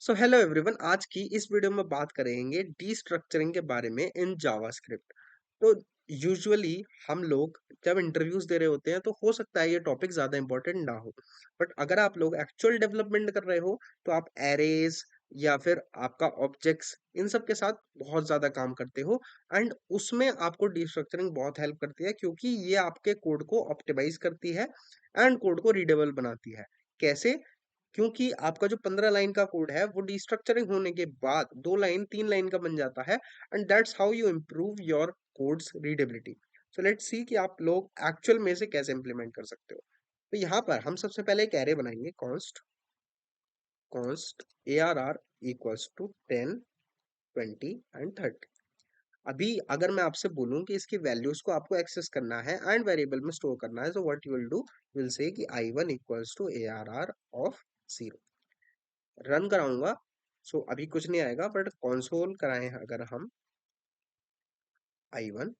So hello everyone, आज की इस वीडियो में बात करेंगे डीस्ट्रक्चरिंग के बारे में इन जावास्क्रिप्ट। तो यूजुअली हम लोग जब इंटरव्यूज दे रहे होते हैं तो हो सकता है ये टॉपिक ज्यादा इंपॉर्टेंट ना हो, बट अगर आप लोग एक्चुअल डेवलपमेंट कर रहे हो तो आप एरेज या फिर आपका ऑब्जेक्ट्स इन सब के साथ बहुत ज्यादा काम करते हो। एंड उसमें आपको डीस्ट्रक्चरिंग बहुत हेल्प करती है क्योंकि ये आपके कोड को ऑप्टिमाइज करती है एंड कोड को रीडेबल बनाती है। कैसे? क्योंकि आपका जो 15 लाइन का कोड है वो डिस्ट्रक्चरिंग होने के बाद 2 लाइन 3 लाइन का बन जाता है। And that's how you improve your codes readability. So let's see कि आप लोग एक्चुअल में से कैसे इंप्लीमेंट कर सकते हो। तो यहाँ पर हम सबसे पहले एक एरे बनाएंगे, const const ARR equals to 10 20 and 30। अभी अगर मैं आपसे बोलूं कि इसकी वैल्यूज को आपको एक्सेस करना है एंड वेरिएबल में स्टोर करना है, so what you will do, you will say कि I1 equals to ARR of 0। Run कराऊंगा, सो अभी कुछ नहीं आएगा, बट कंसोल कराएं अगर हम I1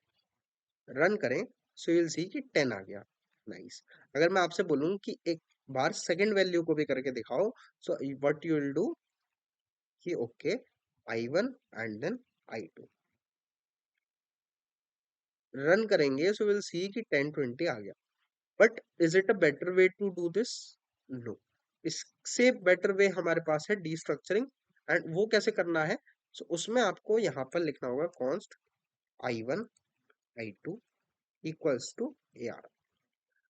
रन करें, सो विल सी कि 10 आ गया। नाइस। अगर मैं आपसे बोलूं कि एक बार सेकंड वैल्यू को भी करके दिखाओ, so what you will do कि okay I1 and then I2 run करेंगे, सो विल सी कि 10 20 आ गया। But is it a better way to do this? No. इससे बेटर वे हमारे पास है डीस्ट्रक्चरिंग। एंड वो कैसे करना है? सो उसमें आपको यहाँ पर लिखना होगा const I1 I2 equals to AR।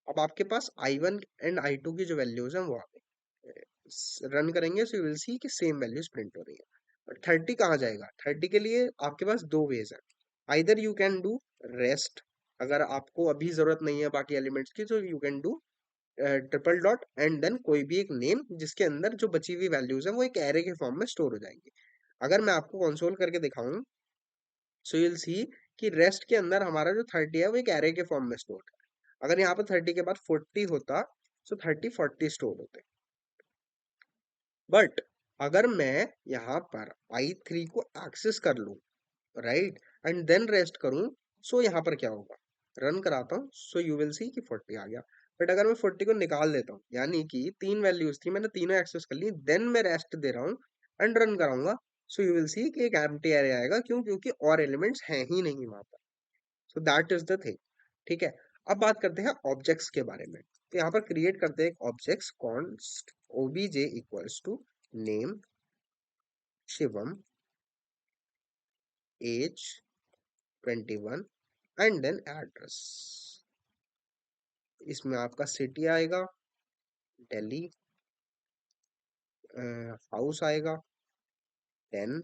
अब आपके पास I1 एंड I2 की जो वैल्यूज हैं वो आ गई। रन करेंगे, सो यू विल सी कि सेम वैल्यूज प्रिंट हो रही है। 30 कहाँ जाएगा? 30 के लिए आपके पास दो वेज है। Either you can do rest, अगर आपको अभी जरूरत नहीं है बाकी एलिमेंट्स की, तो you can do triple dot and then कोई भी एक नेम जिसके अंदर जो बची हुई वैल्यूज है वो एक एरे के फॉर्म में स्टोर हो जाएंगी। अगर मैं आपको कंसोल करके दिखाऊं, सो यूल सी कि रेस्ट के अंदर हमारा जो 30 है वो एक एरे के फॉर्म में स्टोर है। अगर यहाँ पर 30 के बाद 40 होता, सो 30 40 स्टोर होते। बट अगर मैं यहाँ पर I3 को एक्सेस कर लूं, राइट, एंड देन रेस्ट करूं, सो यहाँ पर क्या होगा? रन कराता हूँ, सो यू विल सी कि 40 आ गया। बट अगर मैं 40 को निकाल देता हूँ, यानी कि तीन वैल्यूज थी, मैंने तीनों एक्सेस कर ली, देन मैं रेस्ट दे रहा हूँ एंड रन कराऊंगा, सो यू विल सी कि एक एम्प्टी एरे आएगा। क्यों? क्योंकि और एलिमेंट्स हैं ही नहीं वहां पर। So that is the thing. ठीक है। अब बात करते हैं ऑब्जेक्ट्स के बारे में। तो यहाँ पर क्रिएट करते हैं एक objects const obj equals to name Shivam age 21 and then address. इसमें आपका सिटी आएगा दिल्ली, हाउस आएगा 10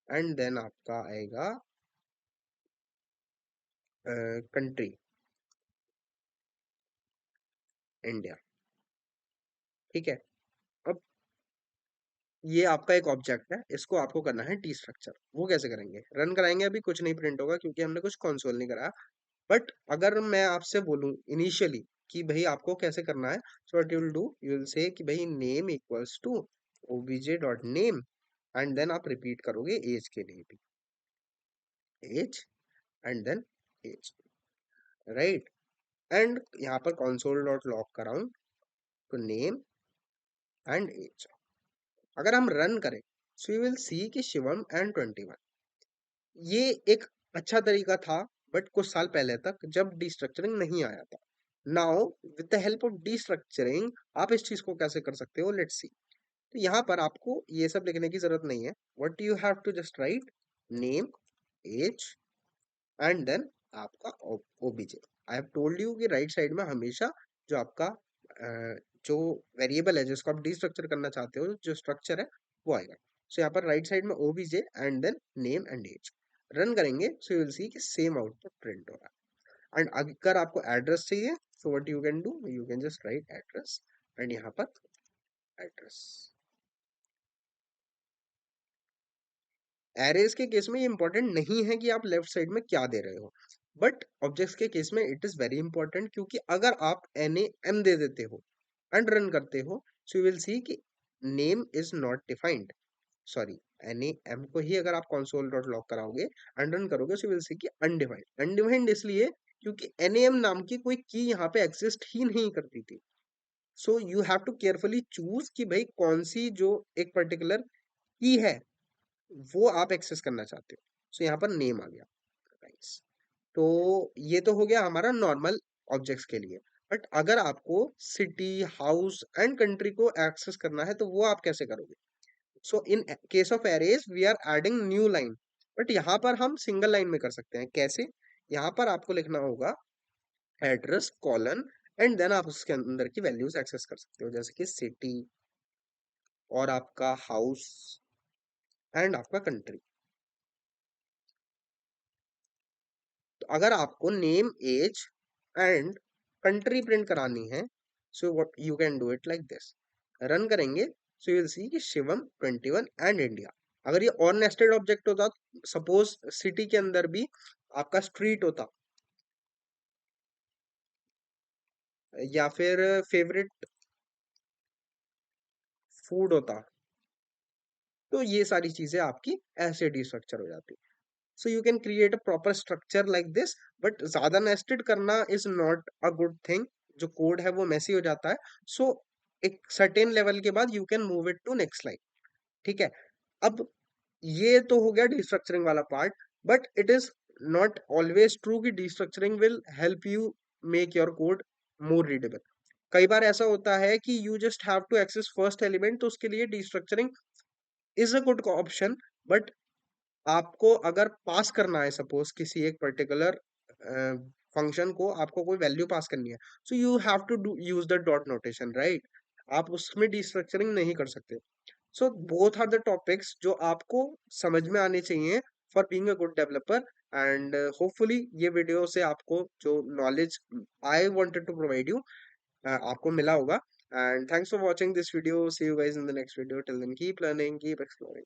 एंड देन आपका आएगा कंट्री इंडिया। ठीक है। अब ये आपका एक ऑब्जेक्ट है, इसको आपको करना है टी स्ट्रक्चर। वो कैसे करेंगे? रन कराएंगे, अभी कुछ नहीं प्रिंट होगा क्योंकि हमने कुछ कंसोल नहीं कराया। बट अगर मैं आपसे बोलूं इनिशियली कि भाई आपको कैसे करना है, so what you will do, you will say कि भाई name equals to obj dot name and then आप रिपीट करोगे एज के लिए भी, age and then age, right. And यहाँ पर कंसोल डॉट लॉग कराऊं, तो नेम एंड एज। अगर हम रन करें, सो यू विल सी कि शिवम एंड 21। ये एक अच्छा तरीका था, बट कुछ साल पहले तक जब डिस्ट्रक्चरिंग नहीं आया था। Now with the help of destructuring आप इस चीज को कैसे कर सकते हो, लेट्स सी। तो यहाँ पर आपको ये सब लिखने की जरूरत नहीं है। What you have to just write name age and then आपका OBJ. I have told you कि राइट साइड में हमेशा जो आपका जो वेरिएबल है जिसको आप डिस्ट्रक्चर करना चाहते हो, जो स्ट्रक्चर है वो आएगा। सो यहाँ पर राइट साइड में OBJ and then name and age. Run करेंगे, सो यू विल सी कि सेम आउटपुट प्रिंट हो रहा है। एंड अगर आपको एड्रेस चाहिए, सो what you can do, you can just right address and यहाँ पर एड्रेस। एरेज के केस में ये इंपॉर्टेंट नहीं है कि आप लेफ्ट साइड में क्या दे रहे हो, बट ऑब्जेक्ट्स के केस में इट इज वेरी इंपॉर्टेंट, क्योंकि अगर आप NAM दे देते हो एंड रन करते हो, सो यू विल सी कि name is not defined. Sorry, NAM को ही अगर आप कंसोल डॉट लॉग कराओगे एंड रन करोगे, सो यू विल सी कि अनडिफाइंड। अनडिफाइंड इसलिए क्योंकि NAM नाम की कोई की यहाँ पे एग्जिस्ट ही नहीं करती थी। So you have to carefully choose कि भाई कौन सी जो एक पर्टिकुलर की है वो आप एक्सेस करना चाहते हो। सो यहाँ पर नेम आ गया। नाइस। तो ये तो हो गया हमारा नॉर्मल ऑब्जेक्ट्स के लिए। बट अगर आपको सिटी, हाउस एंड कंट्री को एक्सेस करना है तो वो आप कैसे करोगे? So in case of arrays we are adding new line, but यहाँ पर हम सिंगल लाइन में कर सकते हैं। कैसे? यहाँ पर आपको लिखना होगा एड्रेस कॉलन, एंड देन आप उसके अंदर की वैल्यूज एक्सेस कर सकते हो, जैसे कि सिटी और आपका हाउस एंड आपका कंट्री। तो अगर आपको name, age and country print करानी है, so what you can do it like this. Run करेंगे, सो यू विल सी कि शिवम 21 एंड इंडिया। अगर ये और नेस्टेड ऑब्जेक्ट होता, सपोज सिटी के अंदर भी आपका स्ट्रीट होता या फिर फेवरेट फूड होता, तो ये सारी चीजें आपकी ऐसे डिस्ट्रक्चर हो जाती। So you can create a proper structure like this, but ज्यादा नेस्टेड करना is not a good thing. जो कोड है वो मैसी हो जाता है। सो एक सर्टेन लेवल के बाद you can move it to next line. ठीक है। अब ये तो हो गया डिस्ट्रक्चरिंग वाला part, but it is not always true कि destructuring will help you make your code more readable. कई बार ऐसा होता है कि you just have to access first element, तो उसके लिए destructuring is a good option. But आपको अगर पास करना है, सपोज किसी एक पर्टिकुलर फंक्शन को आपको कोई वैल्यू पास करनी है, so you have to do use the dot notation, right? आप उसमें डिस्ट्रक्चरिंग नहीं कर सकते। So both are the topics जो आपको समझ में आने चाहिए for being a good developer. And hopefully ये वीडियो से आपको जो knowledge I wanted to provide you आपको मिला होगा। And thanks for watching this video. See you guys in the next video. Till then keep learning, keep exploring.